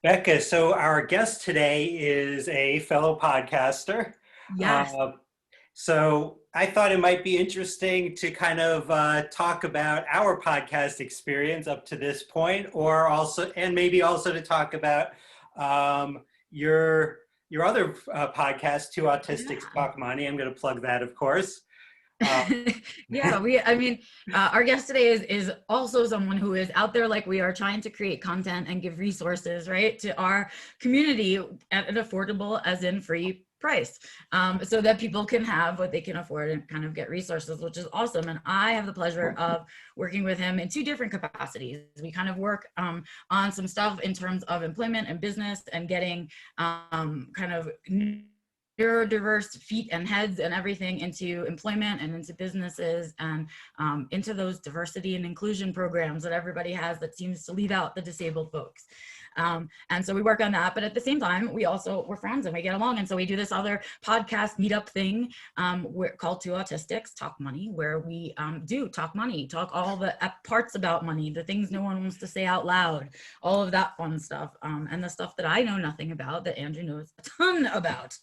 Becca, so our guest today is a fellow podcaster. Yes. Uh, so I thought it might be interesting to kind of talk about our podcast experience up to this point, or also, and maybe also to talk about um, your your other podcast, Two Autistics Yeah. Talk Money. I'm going to plug that, of course. Uh, Yeah, our guest today is also someone who is out there like we are trying to create content and give resources, right, to our community at an affordable, as in free price, so that people can have what they can afford and kind of get resources, which is awesome. And I have the pleasure of working with him in two different capacities. We kind of work on some stuff in terms of employment and business and getting kind of neurodiverse feet and heads and everything into employment and into businesses and into those diversity and inclusion programs that everybody has that seems to leave out the disabled folks. And so we work on that, but at the same time, we're friends and we get along. And so we do this other podcast meetup thing called Two Autistics Talk Money, where we do talk money, talk all the parts about money, the things no one wants to say out loud, all of that fun stuff, and the stuff that I know nothing about that Andrew knows a ton about.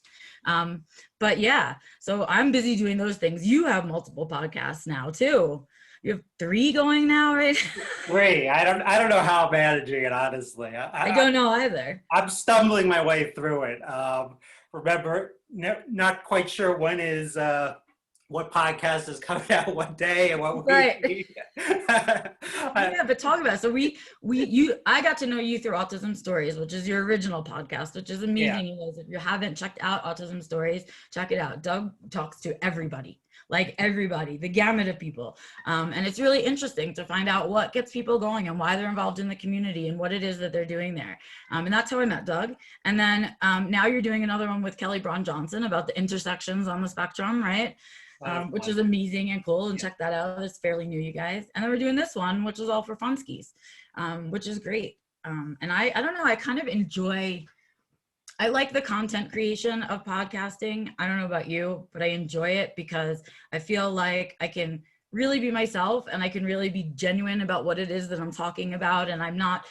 But yeah, so I'm busy doing those things. You have multiple podcasts now too. You have 3 going now, right? Great. I don't know how I'm managing it, honestly. I don't know either. I'm stumbling my way through it. Remember, not quite sure what podcast is coming out what day and what Right. week. Yeah, but talk about it. So I got to know you through Autism Stories, which is your original podcast, which is Yeah. amazing. You guys, if you haven't checked out Autism Stories, check it out. Doug talks to everybody, like everybody, the gamut of people. And it's really interesting to find out what gets people going and why they're involved in the community and what it is that they're doing there. And that's how I met Doug. And then now you're doing another one with Kelly Braun Johnson about the intersections on the spectrum, right? Which is amazing and cool, and check that out. It's fairly new, you guys. And then we're doing this one, which is all for funskies, which is great. And I don't know, I like the content creation of podcasting. I don't know about you, but I enjoy it because I feel like I can really be myself and I can really be genuine about what it is that I'm talking about. And I'm not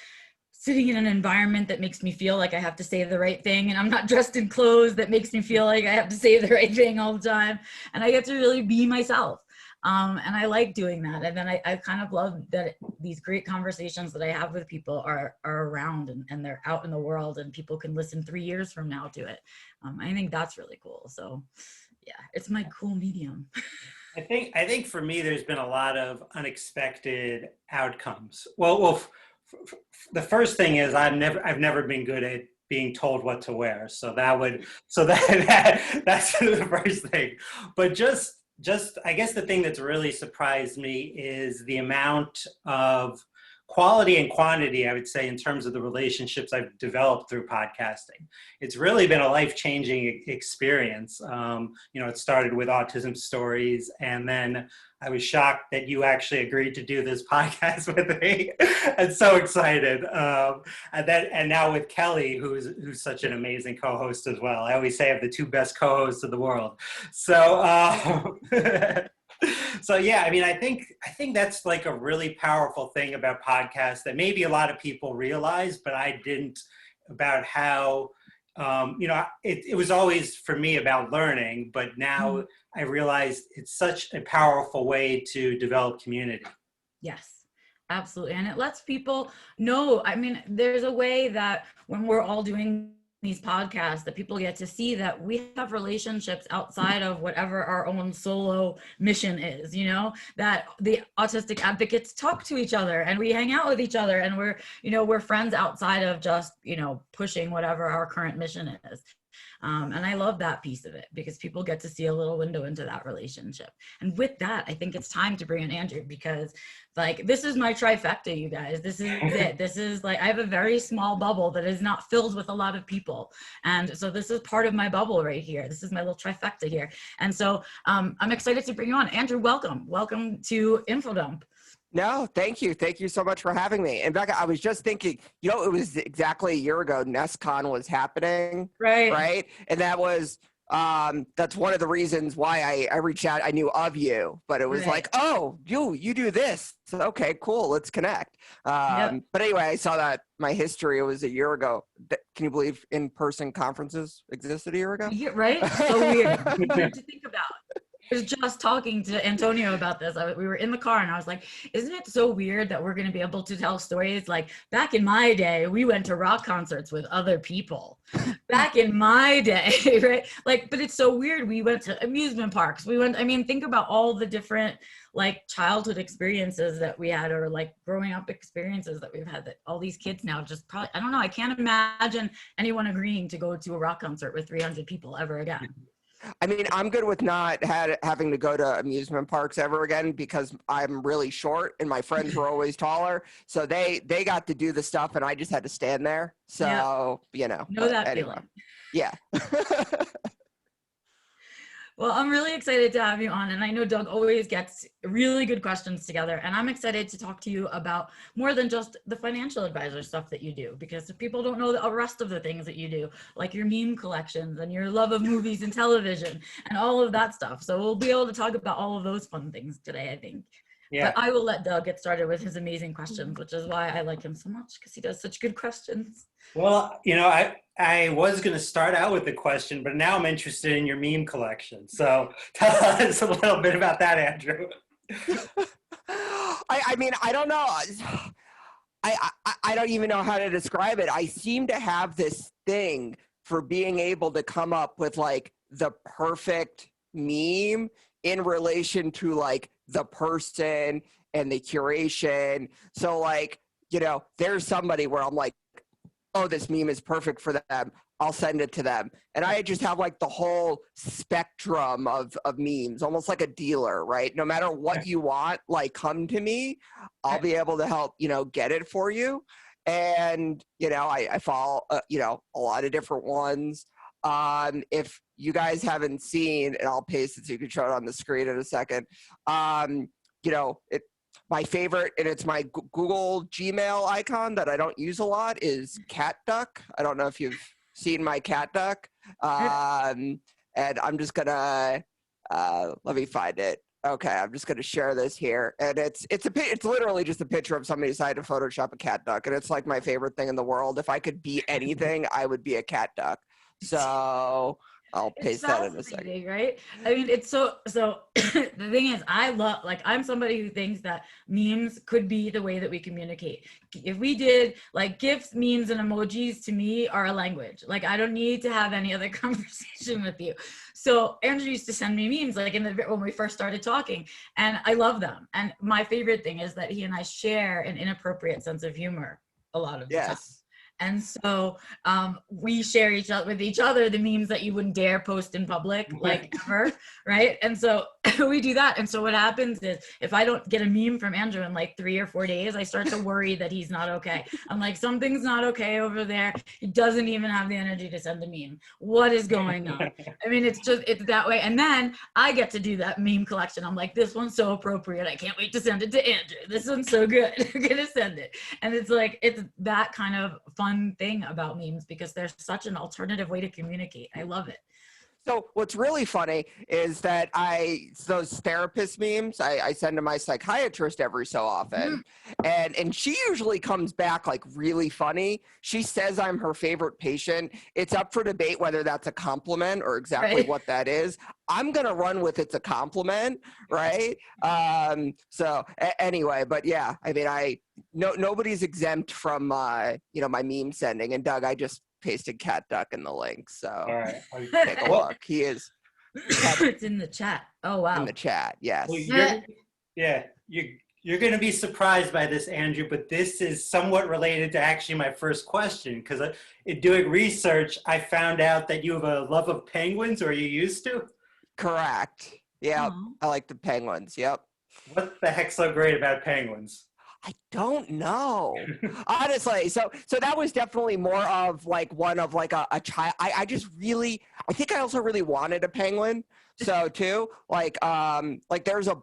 sitting in an environment that makes me feel like I have to say the right thing, and I'm not dressed in clothes that makes me feel like I have to say the right thing all the time. And I get to really be myself. And I like doing that. And then I kind of love that these great conversations that I have with people are around and they're out in the world and people can listen 3 years from now to it. I think that's really cool. So yeah, it's my cool medium. I think for me, there's been a lot of unexpected outcomes. The first thing is I've never been good at being told what to wear. That's the first thing. But just I guess the thing that's really surprised me is the amount of quality and quantity, I would say, in terms of the relationships I've developed through podcasting. It's really been a life-changing experience. It started with Autism Stories, and then I was shocked that you actually agreed to do this podcast with me. I'm so excited. And now with Kelly, who's such an amazing co-host as well. I always say I have the 2 best co-hosts in the world. So so yeah, I mean, I think that's like a really powerful thing about podcasts that maybe a lot of people realize, but I didn't, about how, it was always for me about learning, but now I realized it's such a powerful way to develop community. Yes, absolutely. And it lets people know, I mean, there's a way that when we're all doing these podcasts that people get to see that we have relationships outside of whatever our own solo mission is, that the autistic advocates talk to each other and we hang out with each other and we're friends outside of just, pushing whatever our current mission is. And I love that piece of it because people get to see a little window into that relationship. And with that, I think it's time to bring in Andrew because this is my trifecta, you guys. This is it. This is I have a very small bubble that is not filled with a lot of people. And so this is part of my bubble right here. This is my little trifecta here. And so I'm excited to bring you on. Andrew, welcome. Welcome to InfoDump. No, thank you. Thank you so much for having me. And Becca, I was just thinking, it was exactly a year ago, NESCON was happening. Right. Right. And that was That's one of the reasons why I reached out. I knew of you, but it was Right. like, oh, you do this. So, okay, cool. Let's connect. Yep. But anyway, I saw that my history was a year ago. Can you believe in-person conferences existed a year ago? Yeah, right? So weird. Weird to think about. I was just talking to Antonio about this. We were in the car and I was like, isn't it so weird that we're going to be able to tell stories? Like back in my day, we went to rock concerts with other people. Back in my day, right? Like, but it's so weird. We went to amusement parks. I mean, think about all the different like childhood experiences that we had, or like growing up experiences that we've had, that all these kids now just probably, I don't know. I can't imagine anyone agreeing to go to a rock concert with 300 people ever again. I mean, I'm good with not having to go to amusement parks ever again because I'm really short and my friends were always taller. So they got to do the stuff and I just had to stand there. So, you know. Know that anyway. feeling. Yeah. Well, I'm really excited to have you on. And I know Doug always gets really good questions together. And I'm excited to talk to you about more than just the financial advisor stuff that you do, because people don't know the rest of the things that you do, like your meme collections and your love of movies and television and all of that stuff. So we'll be able to talk about all of those fun things today, I think. Yeah. But I will let Doug get started with his amazing questions, which is why I like him so much, because he does such good questions. Well, I was going to start out with the question, but now I'm interested in your meme collection. So tell us a little bit about that, Andrew. I mean, I don't know. I don't even know how to describe it. I seem to have this thing for being able to come up with like the perfect meme in relation to like the person and the curation. So like, you know, there's somebody where I'm like, oh, this meme is perfect for them. I'll send it to them. And I just have like the whole spectrum of memes, almost like a dealer, right? No matter what you want, like come to me, I'll be able to help, you know, get it for you. And, you know, I follow, you know, a lot of different ones. If you guys haven't seen, and I'll paste it so you can show it on the screen in a second, you know, my favorite, and it's my Google Gmail icon that I don't use a lot, is cat duck. I don't know if you've seen my cat duck. And I'm just gonna, let me find it. Okay, I'm just gonna share this here. And it's literally just a picture of somebody decided to Photoshop a cat duck. And it's like my favorite thing in the world. If I could be anything, I would be a cat duck. So I'll paste that in a second. Right? I mean, it's so the thing is, I'm somebody who thinks that memes could be the way that we communicate. If we did like GIFs, memes, and emojis, to me are a language. Like I don't need to have any other conversation with you. So Andrew used to send me memes like when we first started talking, and I love them. And my favorite thing is that he and I share an inappropriate sense of humor a lot of the time. And so we share with each other the memes that you wouldn't dare post in public, like ever, right? And so we do that. And so what happens is if I don't get a meme from Andrew in like 3 or 4 days, I start to worry that he's not okay. I'm like, something's not okay over there. He doesn't even have the energy to send a meme. What is going on? I mean, it's that way. And then I get to do that meme collection. I'm like, this one's so appropriate. I can't wait to send it to Andrew. This one's so good. I'm going to send it. And it's like, it's that kind of fun thing about memes because they're such an alternative way to communicate. I love it. So what's really funny is that those therapist memes, I send to my psychiatrist every so often. And she usually comes back like really funny. She says I'm her favorite patient. It's up for debate whether that's a compliment or exactly what that is. I'm going to run with it's a compliment, right? Anyway, but yeah, I mean, nobody's exempt from, you know, my meme sending. And Doug, I just pasted cat duck in the link, so all right, take a look. He is it's in the chat. Oh wow, in the chat. Yes. Well, you're going to be surprised by this, Andrew, but this is somewhat related to actually my first question, because in doing research I found out that you have a love of penguins, or you used to. Correct. Yeah, I like the penguins. Yep. What the heck's so great about penguins? I don't know, honestly. So that was definitely more of like one of like a child. I think I also really wanted a penguin. So too, like there's a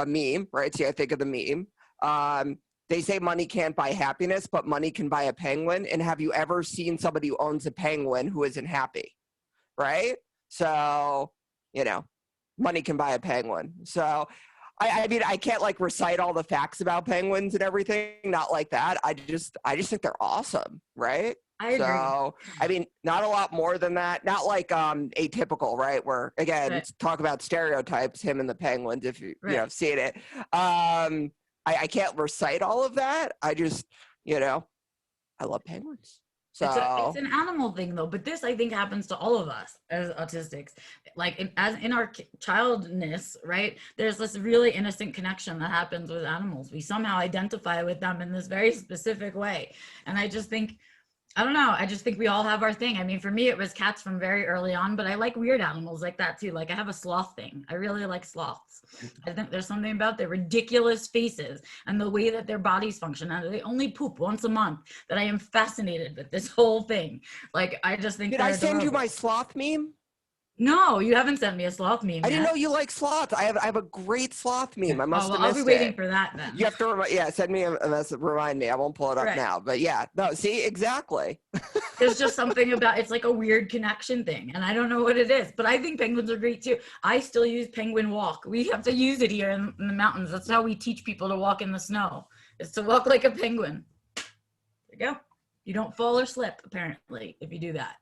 meme, right? See, I think of the meme. They say money can't buy happiness, but money can buy a penguin. And have you ever seen somebody who owns a penguin who isn't happy? right? So, you know, money can buy a penguin. So I mean, I can't like recite all the facts about penguins and everything, not like that. I just think they're awesome, right? I agree. So, I mean, not a lot more than that. Not like Atypical, right? Where again, Right. talk about stereotypes, him and the penguins, if you Right. have seen it. I can't recite all of that. I just, you know, I love penguins. It's So an animal thing though, but this I think happens to all of us as autistics. Like as in our childness, right? There's this really innocent connection that happens with animals. We somehow identify with them in this very specific way, and I just think, I don't know. I just think we all have our thing. I mean, for me, it was cats from very early on, but I like weird animals like that too. Like I have a sloth thing. I really like sloths. I think there's something about their ridiculous faces and the way that their bodies function. And they only poop once a month that I am fascinated with this whole thing. Like, I just think did I send you my sloth meme? No, you haven't sent me a sloth meme I didn't yet. know you like sloths. I have a great sloth meme. I must Oh, well, have I'll be missed waiting it. for that then. You have to send me a message. Remind me. I won't pull it up Right. now. But yeah, no. See, exactly. There's just something about, it's like a weird connection thing, and I don't know what it is, but I think penguins are great too. I still use Penguin Walk. We have to use it here in the mountains. That's how we teach people to walk in the snow, is to walk like a penguin. There you go. You don't fall or slip, apparently, if you do that.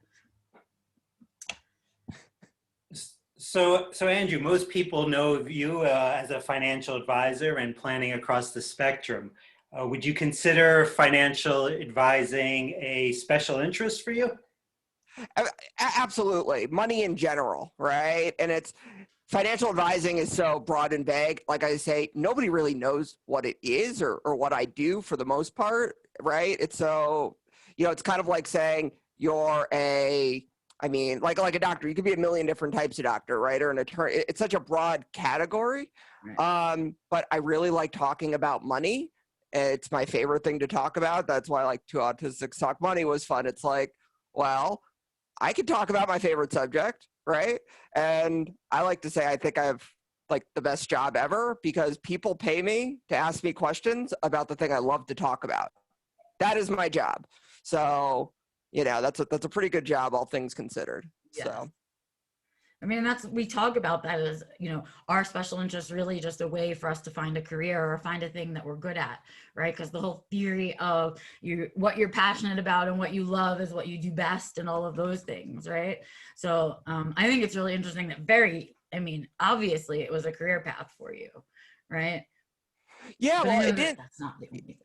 So Andrew, most people know of you as a financial advisor and planning across the spectrum. Would you consider financial advising a special interest for you? Absolutely. Money in general, right? And it's financial advising is so broad and vague. Like I say, nobody really knows what it is or what I do for the most part, right? It's so, it's kind of like saying you're like a doctor. You could be a million different types of doctor, right? Or an attorney. It's such a broad category. Right. But I really like talking about money. It's my favorite thing to talk about. That's why like Two Autistics Talk Money was fun. It's like, well, I could talk about my favorite subject, right? And I like to say I think I have like the best job ever because people pay me to ask me questions about the thing I love to talk about. That is my job. So, that's a pretty good job, all things considered. Yes. So, I mean, we talk about that as, our special interest really just a way for us to find a career or find a thing that we're good at, right? Because the whole theory of what you're passionate about and what you love is what you do best and all of those things, right? So I think it's really interesting that obviously it was a career path for you, right? Yeah, But well, it didn't. That's not the only thing.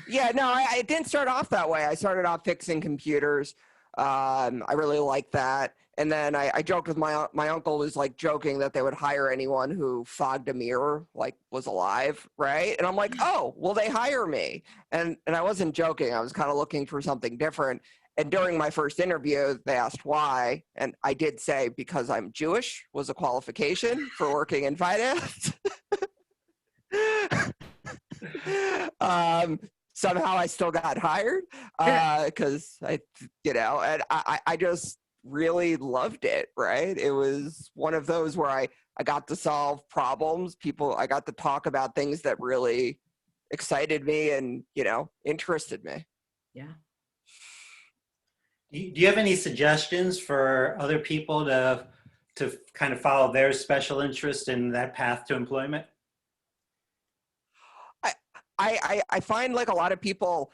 Yeah, no, I didn't start off that way. I started off fixing computers. I really liked that. And then I joked with my uncle was like joking that they would hire anyone who fogged a mirror, like was alive, right? And I'm like, oh, will they hire me? And I wasn't joking. I was kind of looking for something different. And during my first interview, they asked why. And I did say because I'm Jewish was a qualification for working in finance. Somehow I still got hired because and I just really loved it, right? It was one of those where I got to solve problems. I got to talk about things that really excited me and, interested me. Yeah. Do you have any suggestions for other people to kind of follow their special interest in that path to employment? I find like a lot of people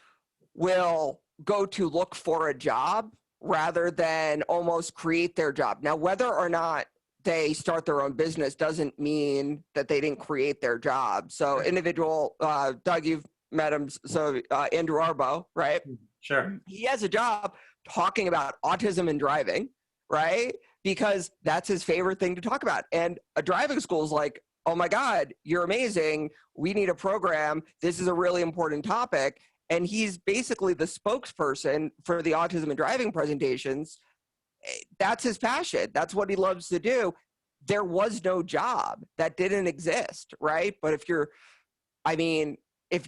will go to look for a job rather than almost create their job. Now, whether or not they start their own business doesn't mean that they didn't create their job. So individual, Doug, you've met him. So Andrew Komarow, right? Sure. He has a job talking about autism and driving, right? Because that's his favorite thing to talk about. And a driving school is like, oh my God, you're amazing. We need a program. This is a really important topic. And he's basically the spokesperson for the autism and driving presentations. That's his passion. That's what he loves to do. There was no job that didn't exist, right? But if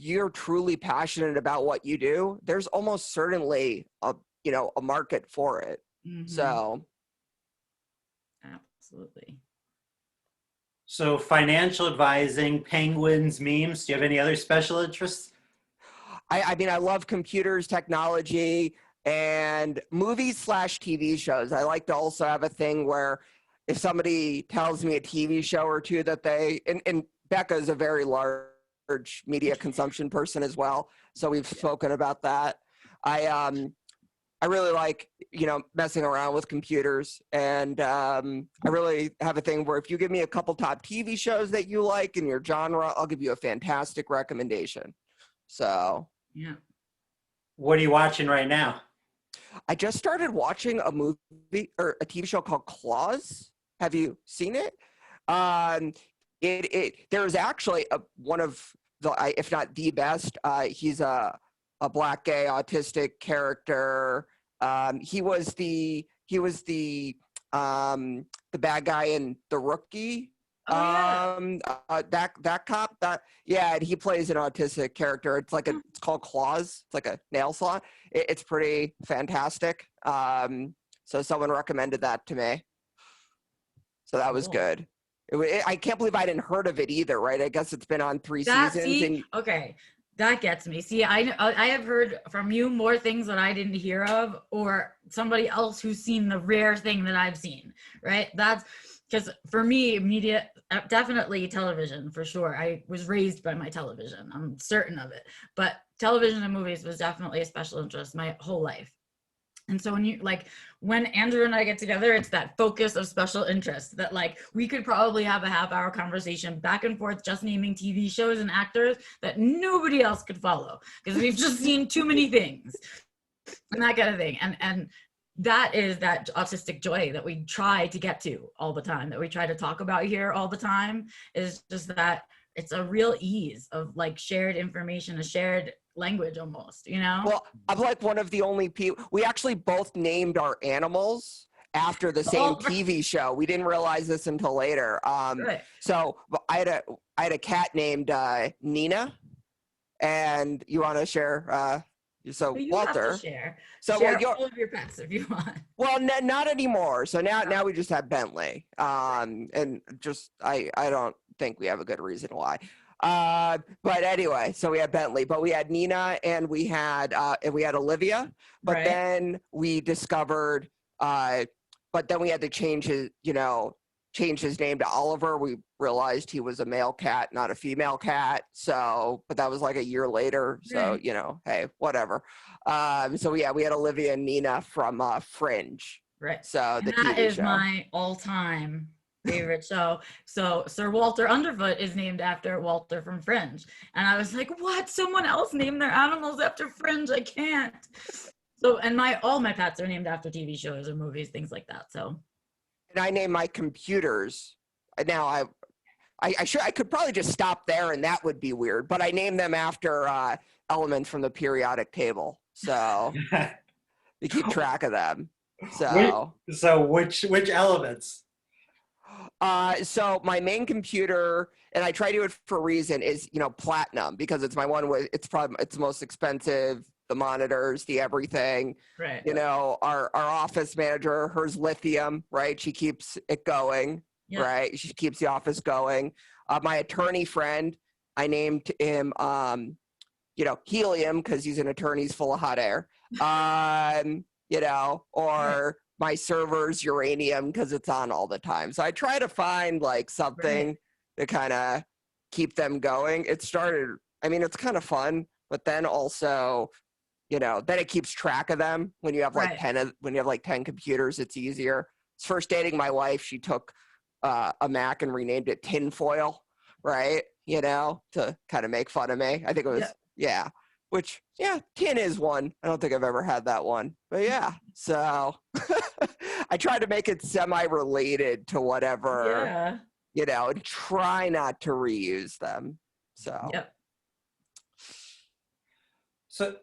you're truly passionate about what you do, there's almost certainly a market for it. Mm-hmm. So. Absolutely. So financial advising, penguins, memes. Do you have any other special interests? I love computers, technology. and movies/TV shows. I like to also have a thing where if somebody tells me a TV show or two that they, and Becca is a very large media consumption person as well, so we've spoken about that. I really like, messing around with computers, and I really have a thing where if you give me a couple top TV shows that you like in your genre, I'll give you a fantastic recommendation. So, Yeah. What are you watching right now? I just started watching a movie or a TV show called Claws. Have you seen it? There's actually one of the, if not the best. He's a black gay autistic character. He was the bad guy in The Rookie. Oh, yeah. That cop, and he plays an autistic character. It's called Claws. It's like a nail salon. It's pretty fantastic. So someone recommended that to me. So that was good. I can't believe I didn't heard of it either, right? I guess it's been on 3 seasons. Okay. That gets me. See, I have heard from you more things that I didn't hear of, or somebody else who's seen the rare thing that I've seen, right? That's because for me, media, definitely television for sure. I was raised by my television. I'm certain of it. But television and movies was definitely a special interest my whole life. And so when Andrew and I get together, it's that focus of special interest that we could probably have a half-hour conversation back and forth, just naming TV shows and actors that nobody else could follow because we've just seen too many things and that kind of thing. And that is that autistic joy that we try to get to all the time, that we try to talk about here all the time, is just that it's a real ease of shared information, a shared language almost, Well, I'm one of the only people, we actually both named our animals after the same TV show. We didn't realize this until later. Right. So I had a cat named Nina, and you want to share? So you Walter. Have to share. So share all of your pets if you want. Well, not anymore. So now we just have Bentley. And just I don't think we have a good reason why. But anyway, so we had Bentley, but we had Nina, and we had Olivia, but right. then we discovered, but then we had to change his name to Oliver. We realized he was a male cat, not a female cat. So, but that was a year later. So, hey, whatever. So we had Olivia and Nina from Fringe. Right. So and that is my all-time favorite show. So Sir Walter Underfoot is named after Walter from Fringe. And I was like, what? Someone else named their animals after Fringe? I can't. So, and all my pets are named after TV shows or movies, things like that. So. And I name my computers. Now I could probably just stop there and that would be weird, but I name them after elements from the periodic table. So we keep track of them. So which elements? So my main computer, and I try to do it for a reason, is platinum, because it's my one with it's the most expensive, the monitors, the everything. Right. Our office manager, hers lithium, right? She keeps it going, right? She keeps the office going. My attorney friend, I named him helium, because he's an attorney, he's full of hot air. Or my server's uranium, because it's on all the time. So I try to find something to kind of keep them going. It's kind of fun, but then also, then it keeps track of them. When you have 10 computers, it's easier. First dating my wife, she took a Mac and renamed it Tinfoil, right? To kind of make fun of me. I think it was, which, tin is one. I don't think I've ever had that one, but yeah. So I try to make it semi-related to whatever, and try not to reuse them. So. Yep.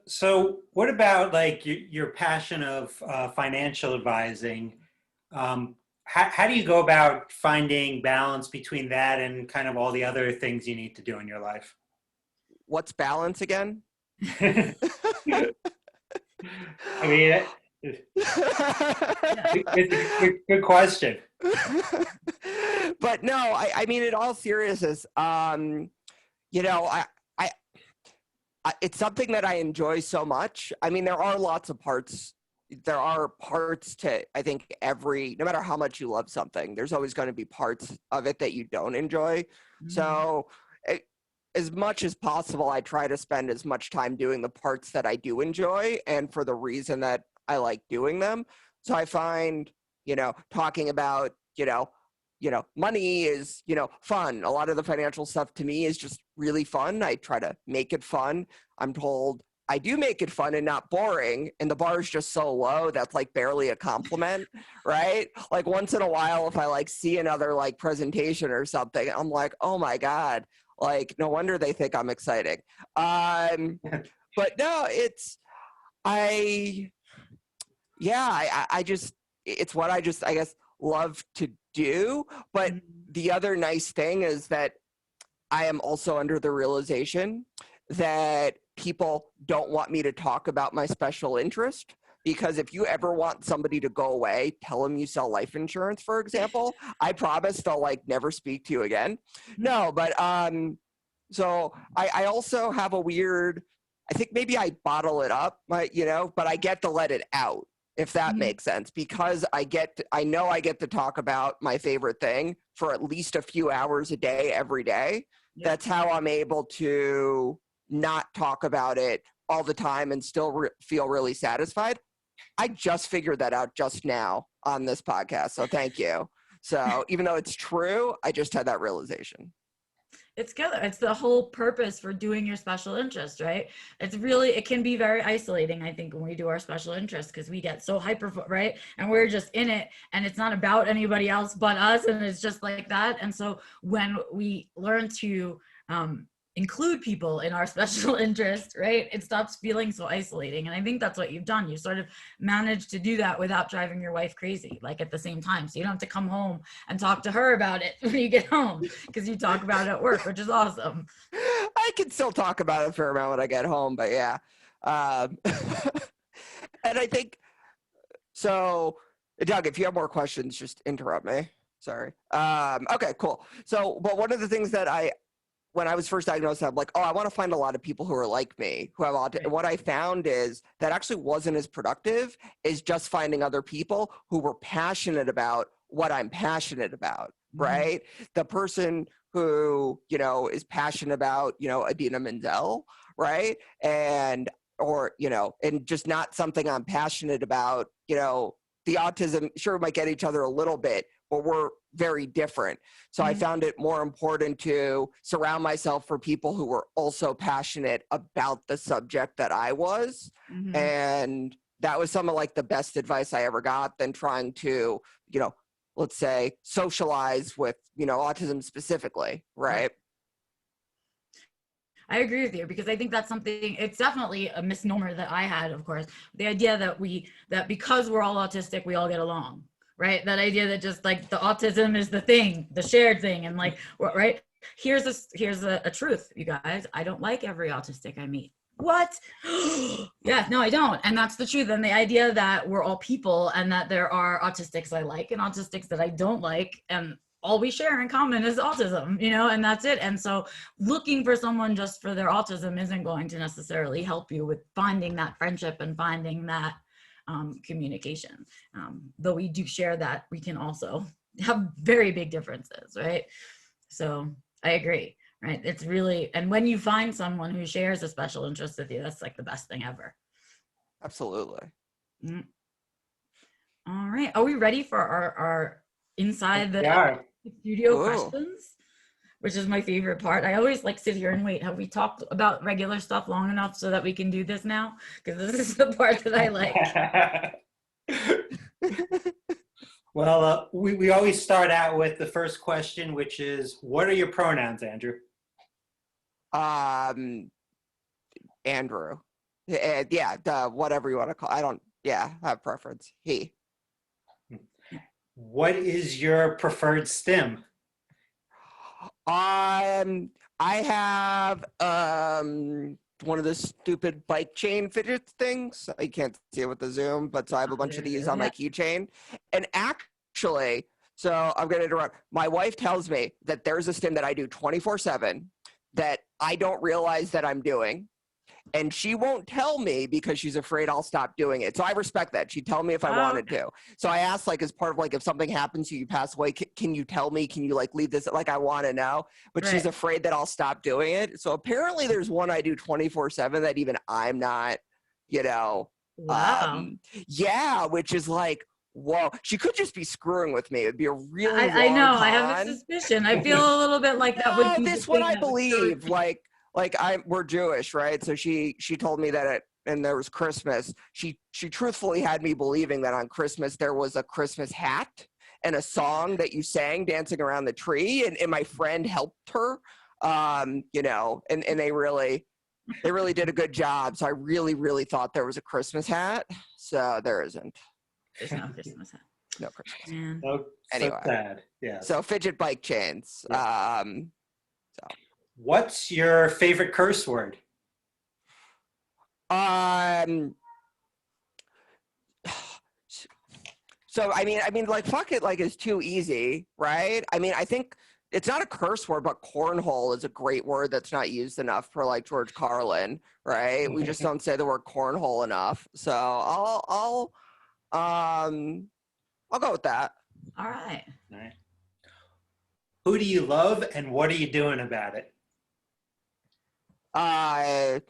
So what about your passion of financial advising? How do you go about finding balance between that and kind of all the other things you need to do in your life? What's balance again? I mean, it's a good question. But no, I mean, in all seriousness, it's something that I enjoy so much. I mean, there are lots of parts. There are parts to, I think, no matter how much you love something, there's always going to be parts of it that you don't enjoy. So as much as possible, I try to spend as much time doing the parts that I do enjoy and for the reason that I like doing them. So I find, talking about, money is, fun. A lot of the financial stuff to me is just really fun. I try to make it fun. I'm told I do make it fun and not boring, and the bar is just so low that's like barely a compliment, right? Like once in a while, if I like see another like presentation or something, I'm like, oh my God, like no wonder they think I'm exciting. But no, I just, it's what I guess, love to do. But the other nice thing is that I am also under the realization that people don't want me to talk about my special interest, because if you ever want somebody to go away, tell them you sell life insurance, for example. I promise they'll like never speak to you again. No, but so I also have a weird, I think maybe I bottle it up, but I get to let it out, if that makes sense, because I know I get to talk about my favorite thing for at least a few hours a day, every day. Yeah. That's how I'm able to not talk about it all the time and still feel really satisfied. I just figured that out just now on this podcast, so thank you. So even though it's true, I just had that realization. It's good. It's the whole purpose for doing your special interest, right? It can be very isolating, I think, when we do our special interest, because we get so right? And we're just in it, and it's not about anybody else but us, and it's just like that. And so when we learn to include people in our special interest, right, it stops feeling so isolating. And I think that's what you've done. You sort of managed to do that without driving your wife crazy, like at the same time. So you don't have to come home and talk to her about it when you get home, because you talk about it at work, which is awesome. I can still talk about it a fair amount when I get home, but yeah. And I think, so Doug, if you have more questions, just interrupt me. Sorry. Okay, cool. So, but one of the things that when I was first diagnosed, I'm like, oh, I want to find a lot of people who are like me, who have autism. And what I found is that actually wasn't as productive as just finding other people who were passionate about what I'm passionate about, right? The person who, is passionate about, Adina Menzel, right? And just not something I'm passionate about, the autism, sure, we might get each other a little bit, but we're very different. So I found it more important to surround myself for people who were also passionate about the subject that I was. And that was some of like the best advice I ever got than trying to, let's say socialize with, autism specifically, right? I agree with you, because I think that's something, it's definitely a misnomer that I had, of course, the idea that because we're all autistic, we all get along. Right? That idea that just like the autism is the thing, the shared thing. And like, right? Here's a truth, you guys. I don't like every autistic I meet. What? Yeah, no, I don't. And that's the truth. And the idea that we're all people and that there are autistics I like and autistics that I don't like, and all we share in common is autism, and that's it. And so looking for someone just for their autism isn't going to necessarily help you with finding that friendship and finding that communication. Though we do share that, we can also have very big differences, right? So I agree, right? It's really, and when you find someone who shares a special interest with you, that's like the best thing ever. Absolutely. All right. Are we ready for our inside the studio questions? Which is my favorite part. I always like sit here and wait. Have we talked about regular stuff long enough so that we can do this now? Because this is the part that I like. Well, we always start out with the first question, which is, what are your pronouns, Andrew? Andrew. Yeah, whatever you want to call. I have preference. He. What is your preferred stim? I have one of the stupid bike chain fidget things. I can't see it with the zoom, but so I have a bunch of these on my keychain. And actually, so I'm going to interrupt. My wife tells me that there's a stim that I do 24/7 that I don't realize that I'm doing. and she won't tell me because she's afraid I'll stop doing it. So I respect that. She'd tell me if I wanted to. So I asked, like, as part of, like, if something happens to you, pass away, can you tell me? Can you, like, leave this? Like, I want to know. But she's afraid that I'll stop doing it. So apparently there's one I do 24/7 that even I'm not, you know. Wow. Yeah, which is like, whoa. She could just be screwing with me. It'd be a really I long know. con. I have a suspicion. I feel a little bit like that would be this the one thing I that would believe. Like we're Jewish, right? So she told me that and there was Christmas. She truthfully had me believing that on Christmas there was a Christmas hat and a song that you sang dancing around the tree, and my friend helped her. You know, and they really did a good job. So I really thought there was a Christmas hat. So there isn't. There's no Christmas hat. No Christmas. Man. So, Anyway. so sad. Yeah. So fidget bike chains. Yeah. What's your favorite curse word? So I mean, like, fuck it, like, is too easy, right? I mean, I think it's not a curse word, but cornhole is a great word that's not used enough for, like, George Carlin, right? We just don't say the word cornhole enough. So I'll go with that. All right. All right. Who do you love and what are you doing about it? My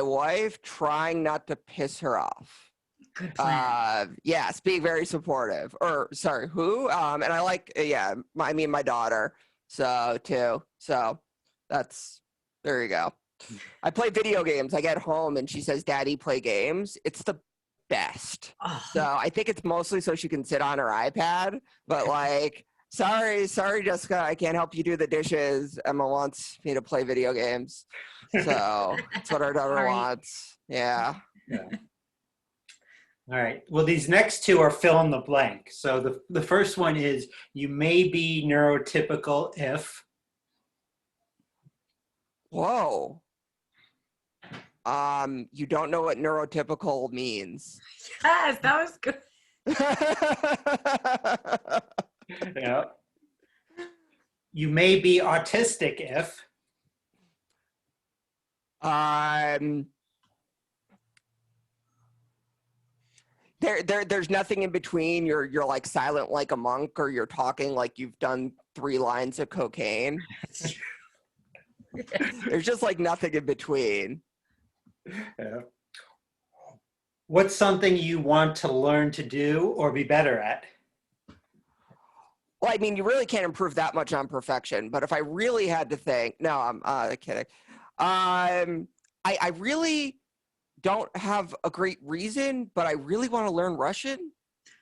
wife, trying not to piss her off. Good plan. Yes, being very supportive. Or sorry, who? And I like, my daughter. So too. So there you go. I play video games. I get home and she says, "Daddy, play games." It's the best. Oh. So I think it's mostly so she can sit on her iPad. But like, sorry, Jessica, I can't help you do the dishes. Emma wants me to play video games. So that's what our daughter wants. Yeah. All right. Well, these next two are fill in the blank. So the first one is, you may be neurotypical if. Whoa. You don't know what neurotypical means. Yes, that was good. Yeah. You may be autistic if. There's nothing in between. You're like silent like a monk, or you're talking like you've done 3 lines of cocaine. There's just like nothing in between. Yeah. What's something you want to learn to do or be better at? Well, I mean, you really can't improve that much on perfection. But if I really had to think, no, I'm kidding. I really don't have a great reason, but I really want to learn Russian.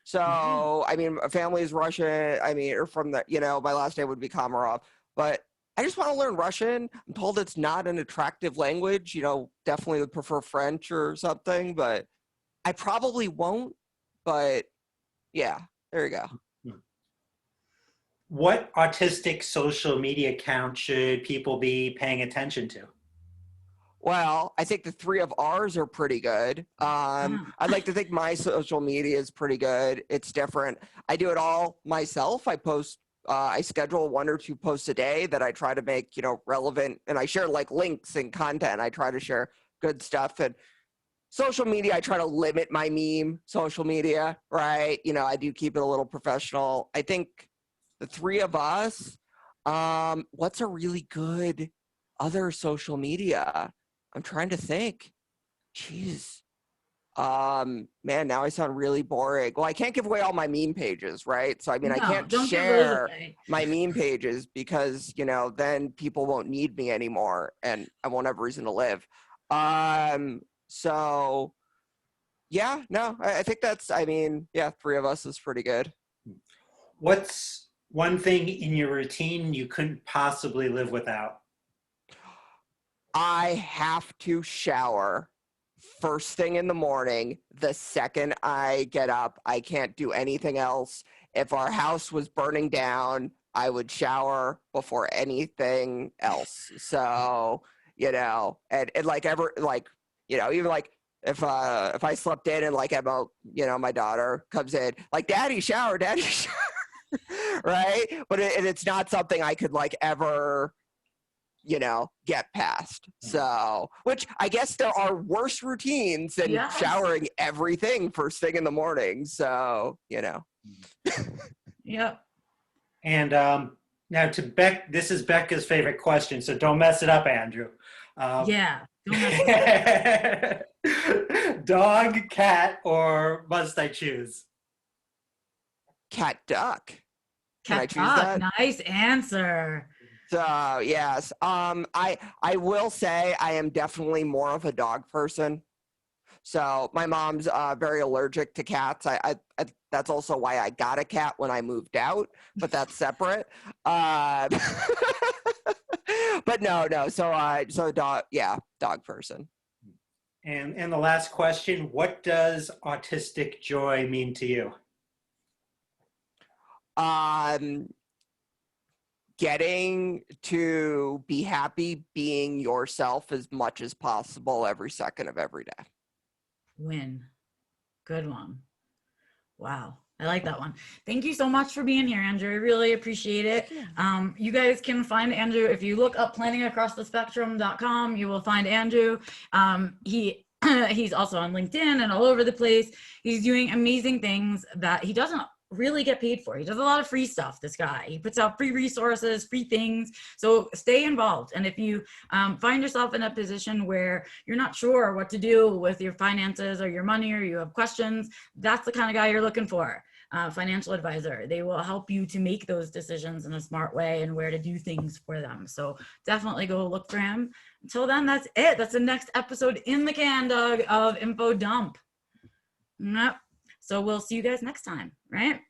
So, I mean, my family is Russian. I mean, or from the, my last name would be Komarow. But I just want to learn Russian. I'm told it's not an attractive language. Definitely would prefer French or something, but I probably won't. But yeah, there you go. What autistic social media account should people be paying attention to? Well, I think the 3 of ours are pretty good. I'd like to think my social media is pretty good. It's different. I do it all myself. I schedule 1 or 2 posts a day that I try to make, relevant, and I share like links and content. I try to share good stuff. And social media, I try to limit my meme social media, right? I do keep it a little professional. I think the 3 of us, what's a really good other social media? I'm trying to think. Jeez. Man, now I sound really boring. Well, I can't give away all my meme pages, right? So, I mean, I can't share my meme pages because, then people won't need me anymore and I won't have a reason to live. So, yeah, no, I think that's, 3 of us is pretty good. What's one thing in your routine you couldn't possibly live without? I have to shower first thing in the morning. The second I get up, I can't do anything else. If our house was burning down, I would shower before anything else. So, and like even like if I slept in and like Emma, my daughter comes in, like, daddy shower, right? But it's not something I could like ever get past. So, which I guess there are worse routines than Yes. showering everything first thing in the morning. So, Yep. And now to Beck, this is Becca's favorite question, so don't mess it up, Andrew. Yeah. Don't mess it up. Dog, cat, or must I choose? Cat, duck. Can I Cat, choose dog. that? Nice answer. So yes, I will say I am definitely more of a dog person. So my mom's very allergic to cats. I that's also why I got a cat when I moved out, but that's separate. But no. So dog, yeah, dog person. And the last question, what does autistic joy mean to you? Getting to be happy being yourself as much as possible every second of every day. Win. Good one. Wow. I like that one. Thank you so much for being here, Andrew. I really appreciate it. You guys can find Andrew if you look up planningacrossthespectrum.com. You will find Andrew. He's also on LinkedIn and all over the place. He's doing amazing things that he doesn't really get paid for. He does a lot of free stuff, this guy. He puts out free resources, free things. So stay involved. And if you find yourself in a position where you're not sure what to do with your finances or your money, or you have questions, that's the kind of guy you're looking for. Financial advisor. They will help you to make those decisions in a smart way and where to do things for them. So definitely go look for him. Until then, that's it. That's the next episode in the can, Doug, of Info Dump. Yep. So we'll see you guys next time, right?